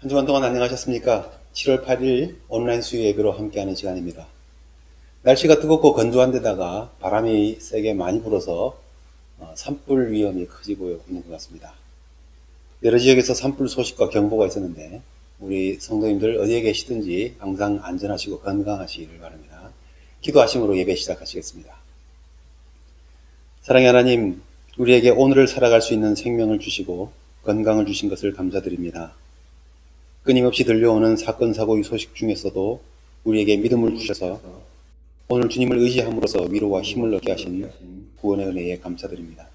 한 주간 동안 안녕하셨습니까? 7월 8일 온라인 수요 예배로 함께하는 시간입니다. 날씨가 뜨겁고 건조한 데다가 바람이 세게 많이 불어서 산불 위험이 커지고 있는 것 같습니다. 여러 지역에서 산불 소식과 경보가 있었는데 우리 성도님들 어디에 계시든지 항상 안전하시고 건강하시기를 바랍니다. 기도하심으로 예배 시작하시겠습니다. 사랑의 하나님, 우리에게 오늘을 살아갈 수 있는 생명을 주시고 건강을 주신 것을 감사드립니다. 끊임없이 들려오는 사건, 사고의 소식 중에서도 우리에게 믿음을 주셔서 오늘 주님을 의지함으로써 위로와 힘을 얻게 하신 구원의 은혜에 감사드립니다.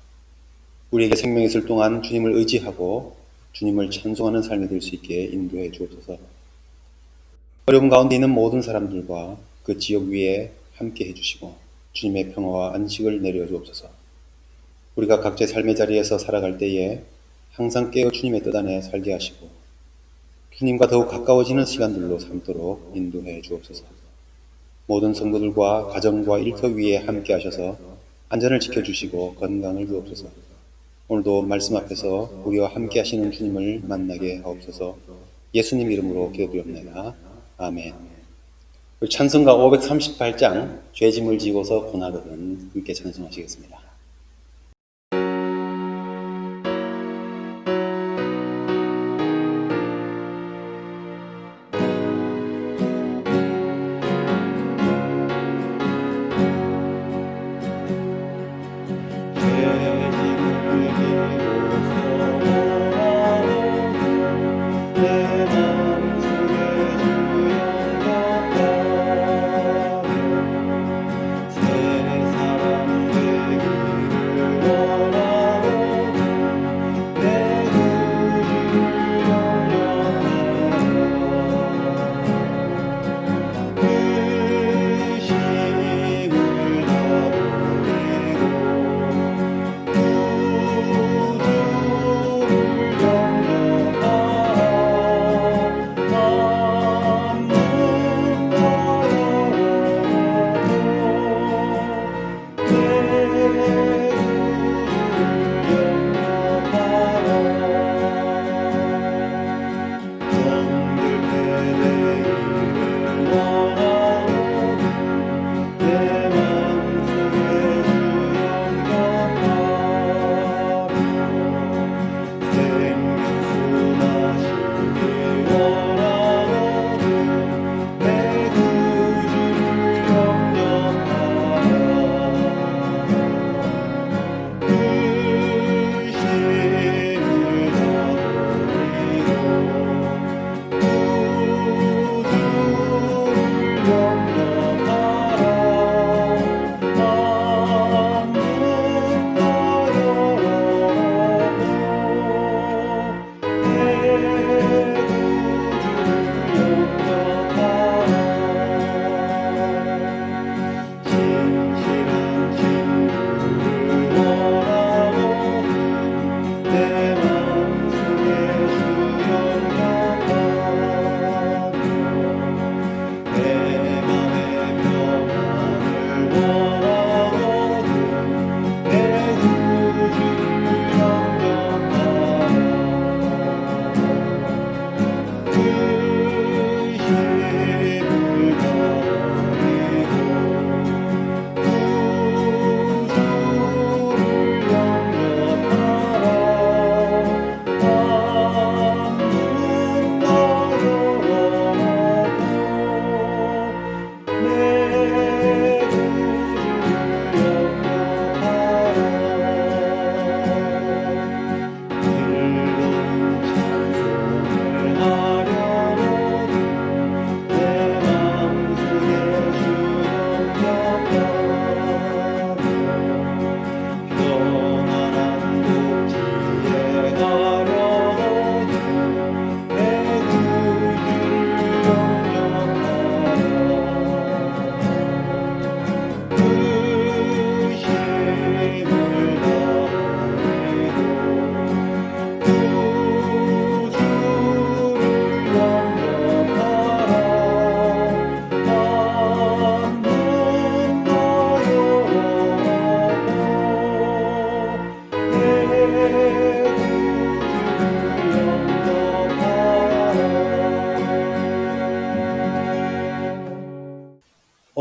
우리에게 생명이 있을 동안 주님을 의지하고 주님을 찬송하는 삶이 될 수 있게 인도해 주옵소서. 어려움 가운데 있는 모든 사람들과 그 지역 위에 함께 해주시고 주님의 평화와 안식을 내려 주옵소서. 우리가 각자의 삶의 자리에서 살아갈 때에 항상 깨어 주님의 뜻 안에 살게 하시고 주님과 더욱 가까워지는 시간들로 삼도록 인도해 주옵소서. 모든 성도들과 가정과 일터 위에 함께 하셔서 안전을 지켜주시고 건강을 주옵소서. 오늘도 말씀 앞에서 우리와 함께 하시는 주님을 만나게 하옵소서. 예수님 이름으로 기도드립니다. 아멘. 찬송가 538장 죄짐을 지고서 고나거든 함께 찬송하시겠습니다.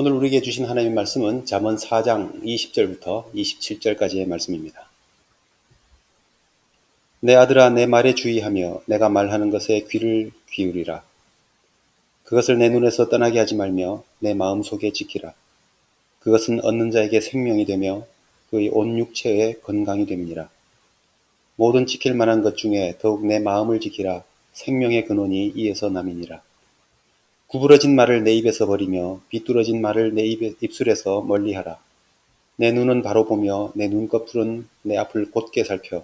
오늘 우리에게 주신 하나님의 말씀은 잠언 4장 20절부터 27절까지의 말씀입니다. 내 아들아, 내 말에 주의하며 내가 말하는 것에 귀를 기울이라. 그것을 내 눈에서 떠나게 하지 말며 내 마음속에 지키라. 그것은 얻는 자에게 생명이 되며 그의 온 육체의 건강이 됨이니라. 모든 지킬 만한 것 중에 더욱 내 마음을 지키라. 생명의 근원이 이에서 남이니라. 구부러진 말을 내 입에서 버리며 비뚤어진 말을 내 입술에서 멀리하라. 내 눈은 바로 보며 내 눈꺼풀은 내 앞을 곧게 살펴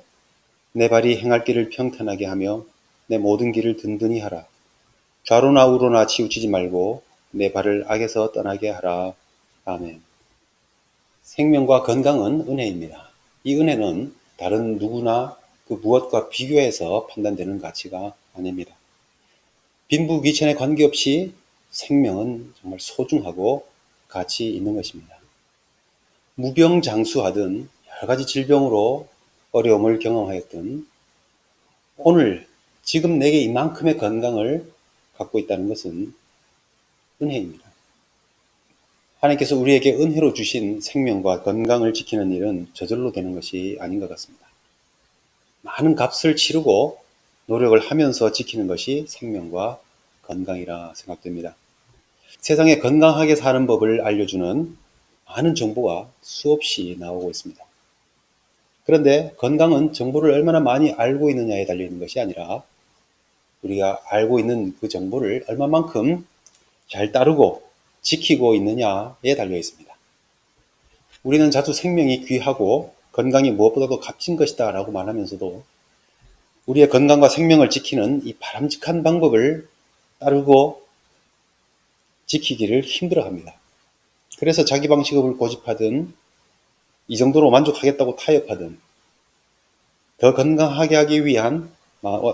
내 발이 행할 길을 평탄하게 하며 내 모든 길을 든든히 하라. 좌로나 우로나 치우치지 말고 내 발을 악에서 떠나게 하라. 아멘. 생명과 건강은 은혜입니다. 이 은혜는 다른 누구나 그 무엇과 비교해서 판단되는 가치가 아닙니다. 빈부귀천에 관계없이 생명은 정말 소중하고 가치 있는 것입니다. 무병장수하든 여러 가지 질병으로 어려움을 경험하였든 오늘 지금 내게 이만큼의 건강을 갖고 있다는 것은 은혜입니다. 하나님께서 우리에게 은혜로 주신 생명과 건강을 지키는 일은 저절로 되는 것이 아닌 것 같습니다. 많은 값을 치르고 노력을 하면서 지키는 것이 생명과 건강이라 생각됩니다. 세상에 건강하게 사는 법을 알려주는 많은 정보가 수없이 나오고 있습니다. 그런데 건강은 정보를 얼마나 많이 알고 있느냐에 달려있는 것이 아니라 우리가 알고 있는 그 정보를 얼마만큼 잘 따르고 지키고 있느냐에 달려 있습니다. 우리는 자주 생명이 귀하고 건강이 무엇보다도 값진 것이다 라고 말하면서도 우리의 건강과 생명을 지키는 이 바람직한 방법을 따르고 지키기를 힘들어합니다. 그래서 자기 방식을 고집하든 이 정도로 만족하겠다고 타협하든 더 건강하게 하기 위한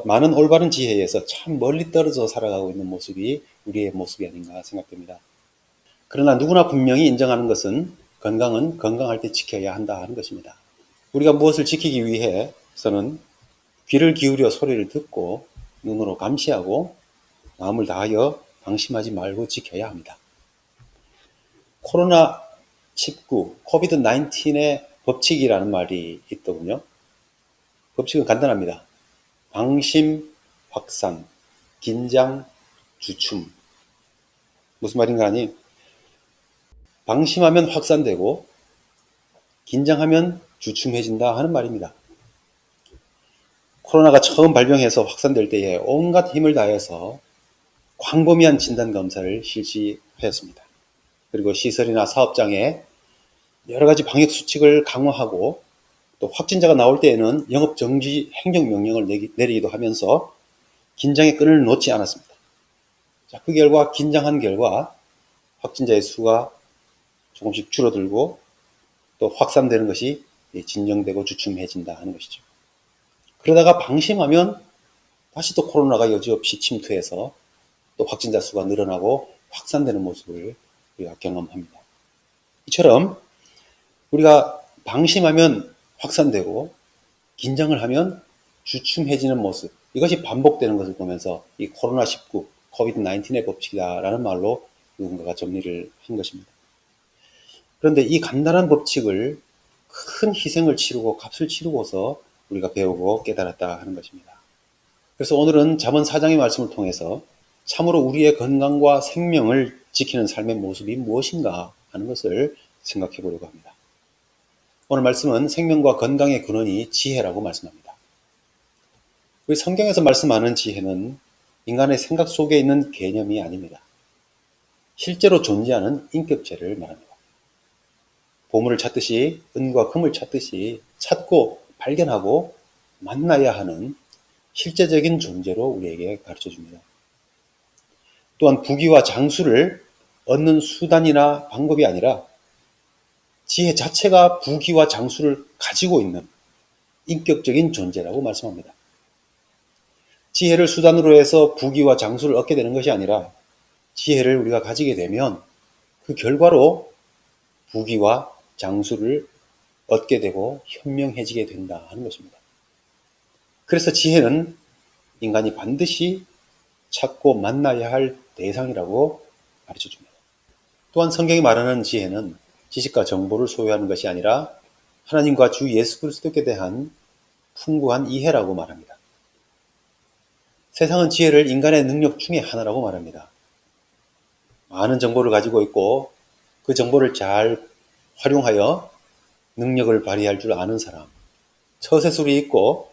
많은 올바른 지혜에서 참 멀리 떨어져 살아가고 있는 모습이 우리의 모습이 아닌가 생각됩니다. 그러나 누구나 분명히 인정하는 것은 건강은 건강할 때 지켜야 한다 하는 것입니다. 우리가 무엇을 지키기 위해서는 귀를 기울여 소리를 듣고 눈으로 감시하고 마음을 다하여 방심하지 말고 지켜야 합니다. 코로나19, 코비드-19의 법칙이라는 말이 있더군요. 법칙은 간단합니다. 방심, 확산, 긴장, 주춤. 무슨 말인가 하니 방심하면 확산되고 긴장하면 주춤해진다 하는 말입니다. 코로나가 처음 발병해서 확산될 때에 온갖 힘을 다해서 광범위한 진단검사를 실시하였습니다. 그리고 시설이나 사업장에 여러 가지 방역 수칙을 강화하고 또 확진자가 나올 때에는 영업정지 행정명령을 내리기도 하면서 긴장의 끈을 놓지 않았습니다. 자, 그 결과 긴장한 결과 확진자의 수가 조금씩 줄어들고 또 확산되는 것이 진정되고 주춤해진다 하는 것이죠. 그러다가 방심하면 다시 또 코로나가 여지없이 침투해서 또 확진자 수가 늘어나고 확산되는 모습을 우리가 경험합니다. 이처럼 우리가 방심하면 확산되고 긴장을 하면 주춤해지는 모습, 이것이 반복되는 것을 보면서 이 코로나19, 코비드-19의 법칙이다라는 말로 누군가가 정리를 한 것입니다. 그런데 이 간단한 법칙을 큰 희생을 치르고 값을 치르고서 우리가 배우고 깨달았다 하는 것입니다. 그래서 오늘은 잠언 4장의 말씀을 통해서 참으로 우리의 건강과 생명을 지키는 삶의 모습이 무엇인가 하는 것을 생각해 보려고 합니다. 오늘 말씀은 생명과 건강의 근원이 지혜라고 말씀합니다. 우리 성경에서 말씀하는 지혜는 인간의 생각 속에 있는 개념이 아닙니다. 실제로 존재하는 인격체를 말합니다. 보물을 찾듯이 은과 금을 찾듯이 찾고 발견하고 만나야 하는 실제적인 존재로 우리에게 가르쳐 줍니다. 또한 부귀와 장수를 얻는 수단이나 방법이 아니라 지혜 자체가 부귀와 장수를 가지고 있는 인격적인 존재라고 말씀합니다. 지혜를 수단으로 해서 부귀와 장수를 얻게 되는 것이 아니라 지혜를 우리가 가지게 되면 그 결과로 부귀와 장수를 얻게 되고 현명해지게 된다 하는 것입니다. 그래서 지혜는 인간이 반드시 찾고 만나야 할 대상이라고 가르쳐 줍니다. 또한 성경이 말하는 지혜는 지식과 정보를 소유하는 것이 아니라 하나님과 주 예수 그리스도께 대한 풍부한 이해라고 말합니다. 세상은 지혜를 인간의 능력 중에 하나라고 말합니다. 많은 정보를 가지고 있고 그 정보를 잘 활용하여 능력을 발휘할 줄 아는 사람, 처세술이 있고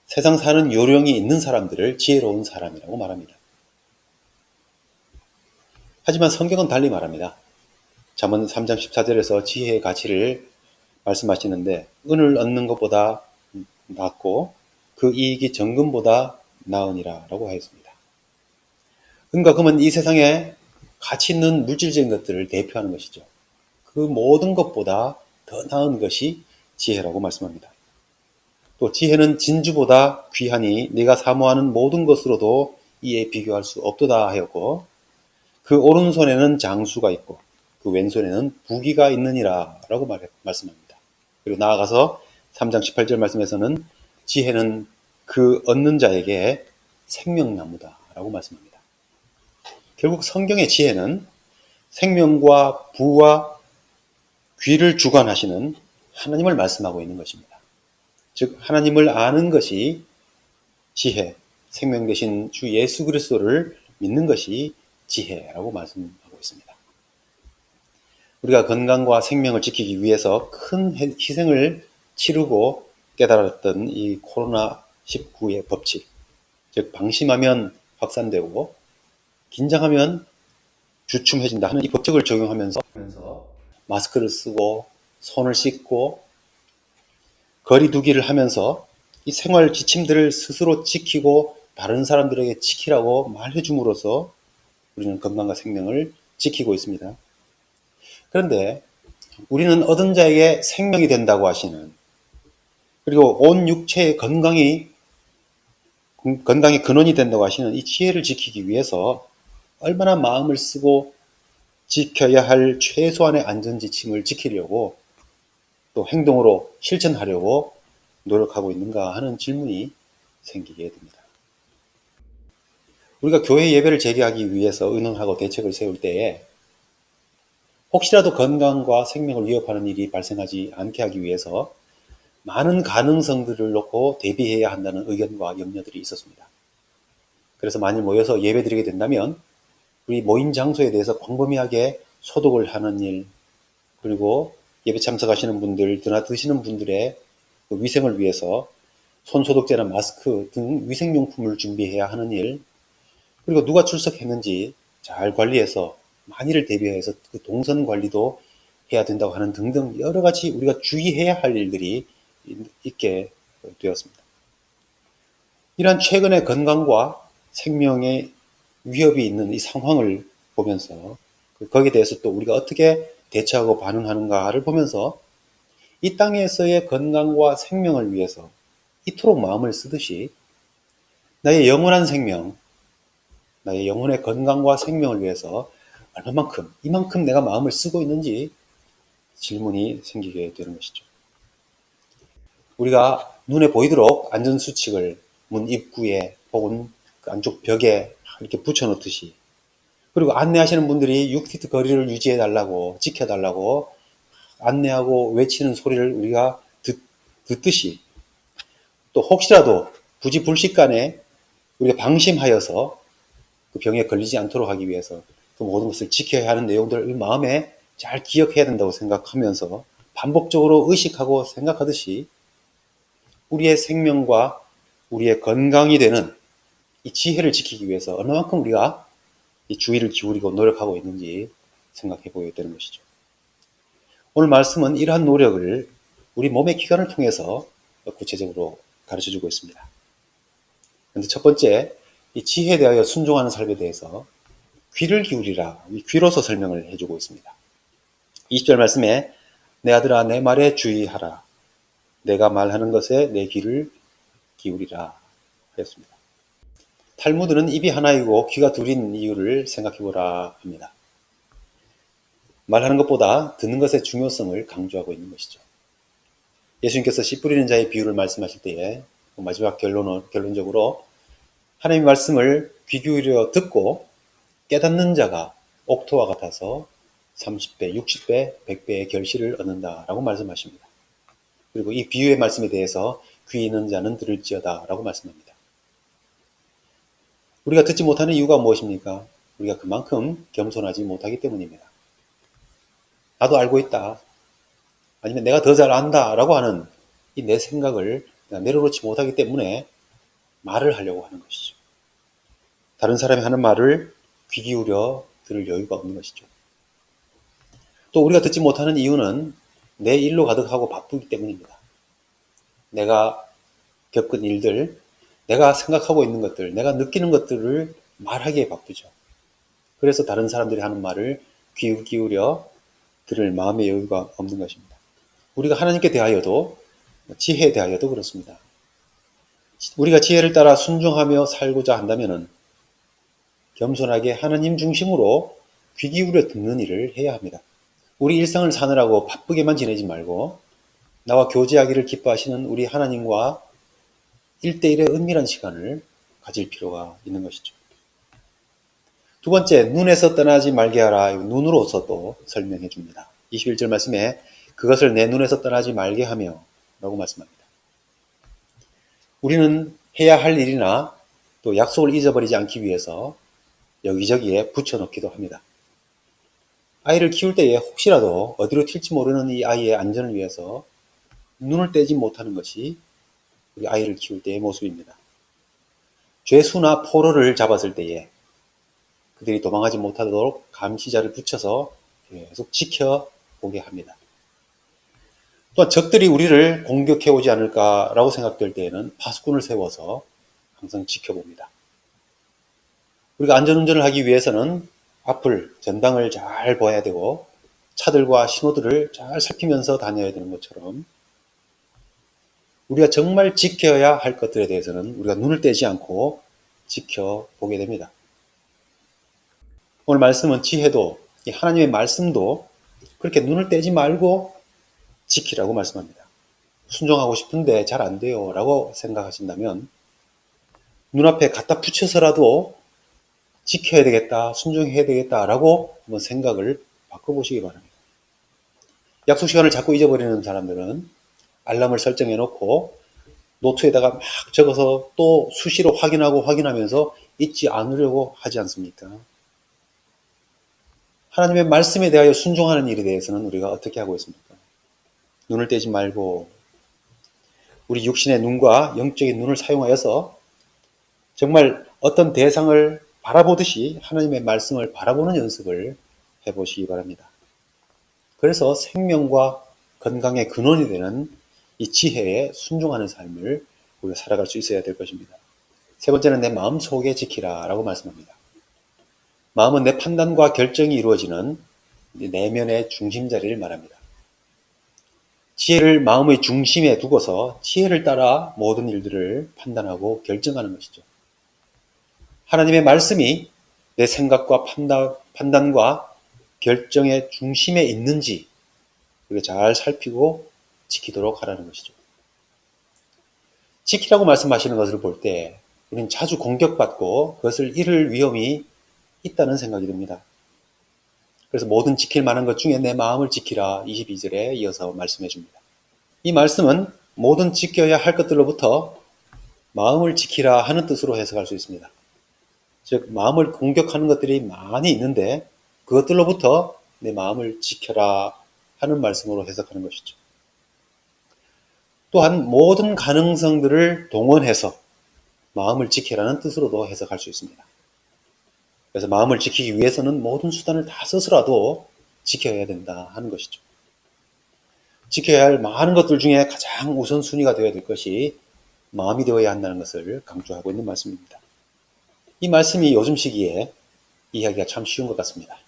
세상 사는 요령이 있는 사람들을 지혜로운 사람이라고 말합니다. 하지만 성경은 달리 말합니다. 잠언 3장 14절에서 지혜의 가치를 말씀하시는데 은을 얻는 것보다 낫고 그 이익이 정금보다 나으니라 라고 하였습니다. 은과 금은 이 세상에 가치 있는 물질적인 것들을 대표하는 것이죠. 그 모든 것보다 더 나은 것이 지혜라고 말씀합니다. 또 지혜는 진주보다 귀하니 네가 사모하는 모든 것으로도 이에 비교할 수 없도다 하였고 그 오른손에는 장수가 있고 그 왼손에는 부귀가 있느니라 라고 말씀합니다. 그리고 나아가서 3장 18절 말씀에서는 지혜는 그 얻는 자에게 생명나무다 라고 말씀합니다. 결국 성경의 지혜는 생명과 부와 귀를 주관하시는 하나님을 말씀하고 있는 것입니다. 즉 하나님을 아는 것이 지혜, 생명 되신 주 예수 그리스도를 믿는 것이 지혜라고 말씀하고 있습니다. 우리가 건강과 생명을 지키기 위해서 큰 희생을 치르고 깨달았던 이 코로나19의 법칙, 즉 방심하면 확산되고 긴장하면 주춤해진다 하는 이 법칙을 적용하면서 마스크를 쓰고 손을 씻고 거리 두기를 하면서 이 생활 지침들을 스스로 지키고 다른 사람들에게 지키라고 말해줌으로써 우리는 건강과 생명을 지키고 있습니다. 그런데 우리는 얻은 자에게 생명이 된다고 하시는, 그리고 온 육체의 건강의 근원이 된다고 하시는 이 지혜를 지키기 위해서 얼마나 마음을 쓰고 지켜야 할 최소한의 안전지침을 지키려고 또 행동으로 실천하려고 노력하고 있는가 하는 질문이 생기게 됩니다. 우리가 교회 예배를 재개하기 위해서 의논하고 대책을 세울 때에 혹시라도 건강과 생명을 위협하는 일이 발생하지 않게 하기 위해서 많은 가능성들을 놓고 대비해야 한다는 의견과 염려들이 있었습니다. 그래서 만일 모여서 예배 드리게 된다면 우리 모임 장소에 대해서 광범위하게 소독을 하는 일, 그리고 예배 참석하시는 분들, 드시는 분들의 위생을 위해서 손소독제나 마스크 등 위생용품을 준비해야 하는 일, 그리고 누가 출석했는지 잘 관리해서 만일을 대비해서 그 동선 관리도 해야 된다고 하는 등등 여러 가지 우리가 주의해야 할 일들이 있게 되었습니다. 이러한 최근의 건강과 생명의 위협이 있는 이 상황을 보면서 거기에 대해서 또 우리가 어떻게 대처하고 반응하는가를 보면서 이 땅에서의 건강과 생명을 위해서 이토록 마음을 쓰듯이 나의 영원한 생명, 나의 영혼의 건강과 생명을 위해서 얼마만큼, 이만큼 내가 마음을 쓰고 있는지 질문이 생기게 되는 것이죠. 우리가 눈에 보이도록 안전수칙을 문 입구에 혹은 그 안쪽 벽에 이렇게 붙여놓듯이, 그리고 안내하시는 분들이 6피트 거리를 유지해달라고, 지켜달라고 안내하고 외치는 소리를 우리가 듣듯이 또 혹시라도 부지불식간에 우리가 방심하여서 그 병에 걸리지 않도록 하기 위해서 그 모든 것을 지켜야 하는 내용들을 마음에 잘 기억해야 된다고 생각하면서 반복적으로 의식하고 생각하듯이 우리의 생명과 우리의 건강이 되는 이 지혜를 지키기 위해서 얼마만큼 우리가 이 주의를 기울이고 노력하고 있는지 생각해 보게 되는 것이죠. 오늘 말씀은 이러한 노력을 우리 몸의 기관을 통해서 구체적으로 가르쳐주고 있습니다. 그런데 첫 번째, 이 지혜에 대하여 순종하는 삶에 대해서 귀를 기울이라, 이 귀로서 설명을 해주고 있습니다. 20절 말씀에 내 아들아 내 말에 주의하라. 내가 말하는 것에 내 귀를 기울이라 하였습니다. 탈무드는 입이 하나이고 귀가 둘인 이유를 생각해보라 합니다. 말하는 것보다 듣는 것의 중요성을 강조하고 있는 것이죠. 예수님께서 씨 뿌리는 자의 비유를 말씀하실 때에 마지막 결론적으로 하나님의 말씀을 귀 기울여 듣고 깨닫는 자가 옥토와 같아서 30배, 60배, 100배의 결실을 얻는다라고 말씀하십니다. 그리고 이 비유의 말씀에 대해서 귀 있는 자는 들을지어다라고 말씀합니다. 우리가 듣지 못하는 이유가 무엇입니까? 우리가 그만큼 겸손하지 못하기 때문입니다. 나도 알고 있다. 아니면 내가 더 잘 안다라고 하는 이 내 생각을 내려놓지 못하기 때문에 말을 하려고 하는 것이죠. 다른 사람이 하는 말을 귀 기울여 들을 여유가 없는 것이죠. 또 우리가 듣지 못하는 이유는 내 일로 가득하고 바쁘기 때문입니다. 내가 겪은 일들, 내가 생각하고 있는 것들, 내가 느끼는 것들을 말하기에 바쁘죠. 그래서 다른 사람들이 하는 말을 귀 기울여 들을 마음의 여유가 없는 것입니다. 우리가 하나님께 대하여도, 지혜에 대하여도 그렇습니다. 우리가 지혜를 따라 순종하며 살고자 한다면 겸손하게 하나님 중심으로 귀 기울여 듣는 일을 해야 합니다. 우리 일상을 사느라고 바쁘게만 지내지 말고 나와 교제하기를 기뻐하시는 우리 하나님과 1대1의 은밀한 시간을 가질 필요가 있는 것이죠. 두 번째, 눈에서 떠나지 말게 하라. 눈으로서 또 설명해 줍니다. 21절 말씀에 그것을 내 눈에서 떠나지 말게 하며 라고 말씀합니다. 우리는 해야 할 일이나 또 약속을 잊어버리지 않기 위해서 여기저기에 붙여놓기도 합니다. 아이를 키울 때에 혹시라도 어디로 튈지 모르는 이 아이의 안전을 위해서 눈을 떼지 못하는 것이 우리 아이를 키울 때의 모습입니다. 죄수나 포로를 잡았을 때에 그들이 도망하지 못하도록 감시자를 붙여서 계속 지켜보게 합니다. 또한 적들이 우리를 공격해 오지 않을까라고 생각될 때에는 파수꾼을 세워서 항상 지켜봅니다. 우리가 안전운전을 하기 위해서는 앞을, 전방을 잘 봐야 되고 차들과 신호들을 잘 살피면서 다녀야 되는 것처럼 우리가 정말 지켜야 할 것들에 대해서는 우리가 눈을 떼지 않고 지켜보게 됩니다. 오늘 말씀은 지혜도, 하나님의 말씀도 그렇게 눈을 떼지 말고 지키라고 말씀합니다. 순종하고 싶은데 잘 안 돼요 라고 생각하신다면 눈앞에 갖다 붙여서라도 지켜야 되겠다, 순종해야 되겠다 라고 한번 생각을 바꿔보시기 바랍니다. 약속 시간을 자꾸 잊어버리는 사람들은 알람을 설정해 놓고 노트에다가 막 적어서 또 수시로 확인하면서 잊지 않으려고 하지 않습니까? 하나님의 말씀에 대하여 순종하는 일에 대해서는 우리가 어떻게 하고 있습니까? 눈을 떼지 말고 우리 육신의 눈과 영적인 눈을 사용하여서 정말 어떤 대상을 바라보듯이 하나님의 말씀을 바라보는 연습을 해보시기 바랍니다. 그래서 생명과 건강의 근원이 되는 이 지혜에 순종하는 삶을 우리가 살아갈 수 있어야 될 것입니다. 세 번째는 내 마음 속에 지키라 라고 말씀합니다. 마음은 내 판단과 결정이 이루어지는 내면의 중심자리를 말합니다. 지혜를 마음의 중심에 두고서 지혜를 따라 모든 일들을 판단하고 결정하는 것이죠. 하나님의 말씀이 내 생각과 판단과 결정의 중심에 있는지 우리가 잘 살피고 지키도록 하라는 것이죠. 지키라고 말씀하시는 것을 볼 때 우리는 자주 공격받고 그것을 잃을 위험이 있다는 생각이 듭니다. 그래서 모든 지킬 만한 것 중에 내 마음을 지키라 22절에 이어서 말씀해 줍니다. 이 말씀은 모든 지켜야 할 것들로부터 마음을 지키라 하는 뜻으로 해석할 수 있습니다. 즉 마음을 공격하는 것들이 많이 있는데 그것들로부터 내 마음을 지켜라 하는 말씀으로 해석하는 것이죠. 또한 모든 가능성들을 동원해서 마음을 지키라는 뜻으로도 해석할 수 있습니다. 그래서 마음을 지키기 위해서는 모든 수단을 다 써서라도 지켜야 된다 하는 것이죠. 지켜야 할 많은 것들 중에 가장 우선순위가 되어야 될 것이 마음이 되어야 한다는 것을 강조하고 있는 말씀입니다. 이 말씀이 요즘 시기에 이해하기가 참 쉬운 것 같습니다.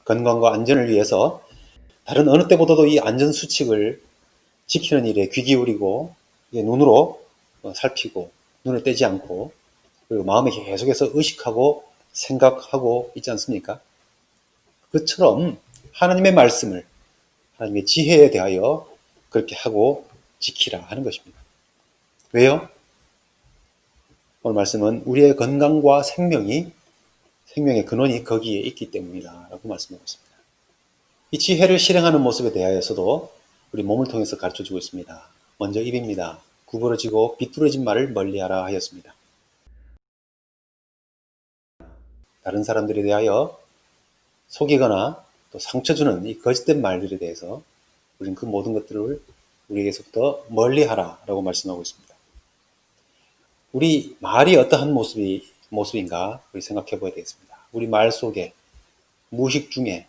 건강과 안전을 위해서 다른 어느 때보다도 이 안전수칙을 지키는 일에 귀 기울이고 눈으로 살피고 눈을 떼지 않고 그리고 마음에 계속해서 의식하고 생각하고 있지 않습니까? 그처럼 하나님의 말씀을 하나님의 지혜에 대하여 그렇게 하고 지키라 하는 것입니다. 왜요? 오늘 말씀은 우리의 건강과 생명이 생명의 근원이 거기에 있기 때문이다 라고 말씀하고 있습니다. 이 지혜를 실행하는 모습에 대하여서도 우리 몸을 통해서 가르쳐주고 있습니다. 먼저 입입니다. 구부러지고 비뚤어진 말을 멀리하라 하였습니다. 다른 사람들에 대하여 속이거나 또 상처 주는 이 거짓된 말들에 대해서 우리는 그 모든 것들을 우리에게서부터 멀리하라 라고 말씀하고 있습니다. 우리 말이 어떠한 모습인가 우리 생각해 봐야 되겠습니다. 우리 말 속에 무의식 중에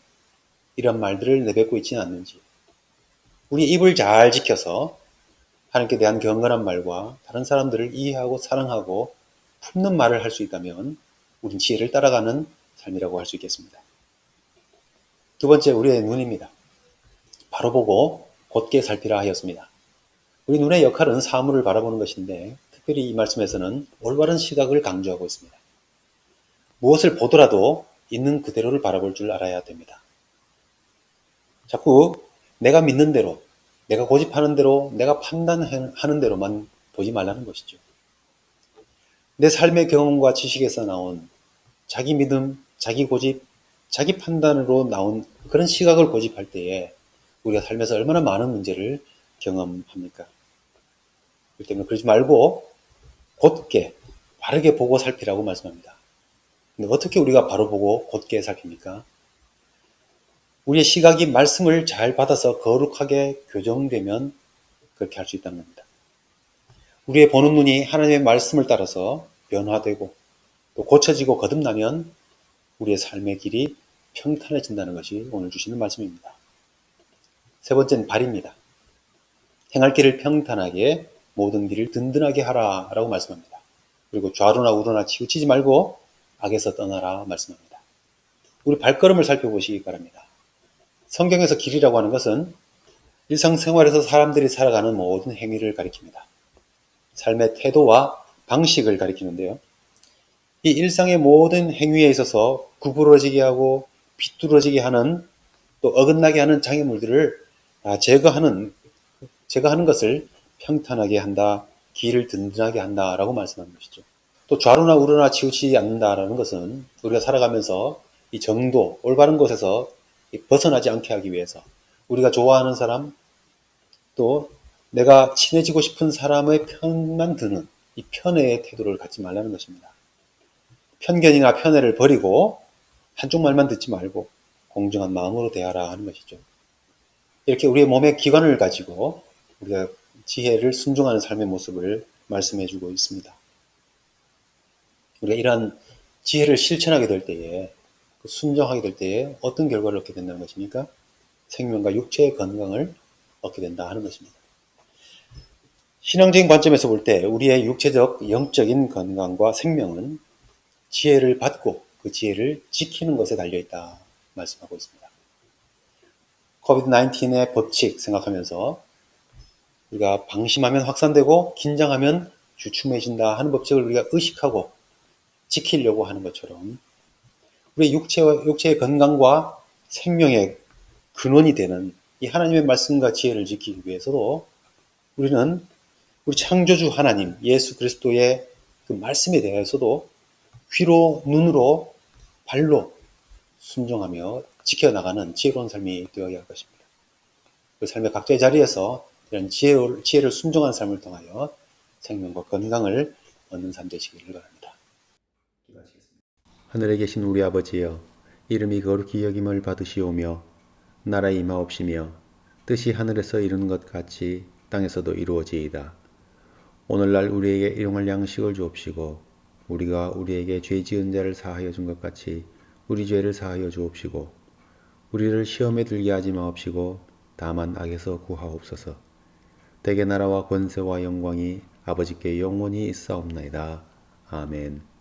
이런 말들을 내뱉고 있지는 않는지, 우리 입을 잘 지켜서 하나님께 대한 경건한 말과 다른 사람들을 이해하고 사랑하고 품는 말을 할 수 있다면 우린 지혜를 따라가는 삶이라고 할 수 있겠습니다. 두 번째, 우리의 눈입니다. 바로 보고 곧게 살피라 하였습니다. 우리 눈의 역할은 사물을 바라보는 것인데 특별히 이 말씀에서는 올바른 시각을 강조하고 있습니다. 무엇을 보더라도 있는 그대로를 바라볼 줄 알아야 됩니다. 자꾸 내가 믿는 대로, 내가 고집하는 대로, 내가 판단하는 대로만 보지 말라는 것이죠. 내 삶의 경험과 지식에서 나온 자기 믿음, 자기 고집, 자기 판단으로 나온 그런 시각을 고집할 때에 우리가 살면서 얼마나 많은 문제를 경험합니까? 그렇기 때문에 그러지 말고 곧게 바르게 보고 살피라고 말씀합니다. 근데 어떻게 우리가 바로 보고 곧게 살핍니까? 우리의 시각이 말씀을 잘 받아서 거룩하게 교정되면 그렇게 할 수 있다는 겁니다. 우리의 보는 눈이 하나님의 말씀을 따라서 변화되고 또 고쳐지고 거듭나면 우리의 삶의 길이 평탄해진다는 것이 오늘 주시는 말씀입니다. 세 번째는 발입니다. 행할 길을 평탄하게 모든 길을 든든하게 하라 라고 말씀합니다. 그리고 좌로나 우로나 치우치지 말고 악에서 떠나라 말씀합니다. 우리 발걸음을 살펴보시기 바랍니다. 성경에서 길이라고 하는 것은 일상생활에서 사람들이 살아가는 모든 행위를 가리킵니다. 삶의 태도와 방식을 가리키는데요. 이 일상의 모든 행위에 있어서 구부러지게 하고 비뚤어지게 하는 또 어긋나게 하는 장애물들을 제거하는 것을 평탄하게 한다, 길을 든든하게 한다라고 말씀하는 것이죠. 또 좌로나 우로나 치우치지 않는다라는 것은 우리가 살아가면서 이 정도, 올바른 곳에서 벗어나지 않게 하기 위해서 우리가 좋아하는 사람, 또 내가 친해지고 싶은 사람의 편만 드는 이 편애의 태도를 갖지 말라는 것입니다. 편견이나 편애를 버리고 한쪽 말만 듣지 말고 공정한 마음으로 대하라 하는 것이죠. 이렇게 우리의 몸의 기관을 가지고 우리가 지혜를 순종하는 삶의 모습을 말씀해 주고 있습니다. 우리가 이러한 지혜를 실천하게 될 때에, 순종하게 될 때에 어떤 결과를 얻게 된다는 것입니까? 생명과 육체의 건강을 얻게 된다 하는 것입니다. 신앙적인 관점에서 볼 때 우리의 육체적, 영적인 건강과 생명은 지혜를 받고 그 지혜를 지키는 것에 달려있다 말씀하고 있습니다. 코비드-19의 법칙 생각하면서 우리가 방심하면 확산되고 긴장하면 주춤해진다 하는 법칙을 우리가 의식하고 지키려고 하는 것처럼 우리 육체의 건강과 생명의 근원이 되는 이 하나님의 말씀과 지혜를 지키기 위해서도 우리는 우리 창조주 하나님 예수 그리스도의 그 말씀에 대해서도 귀로, 눈으로, 발로 순종하며 지켜나가는 지혜로운 삶이 되어야 할 것입니다. 그 삶의 각자의 자리에서 이런 지혜를 순종하는 삶을 통하여 생명과 건강을 얻는 삶 되시기를 바랍니다. 하늘에 계신 우리 아버지여, 이름이 거룩히 여김을 받으시오며 나라의 임하옵시며 뜻이 하늘에서 이루는 것 같이 땅에서도 이루어지이다. 오늘날 우리에게 일용할 양식을 주옵시고 우리가 우리에게 죄 지은 자를 사하여 준 것 같이 우리 죄를 사하여 주옵시고 우리를 시험에 들게 하지 마옵시고 다만 악에서 구하옵소서. 대개 나라와 권세와 영광이 아버지께 영원히 있사옵나이다. 아멘.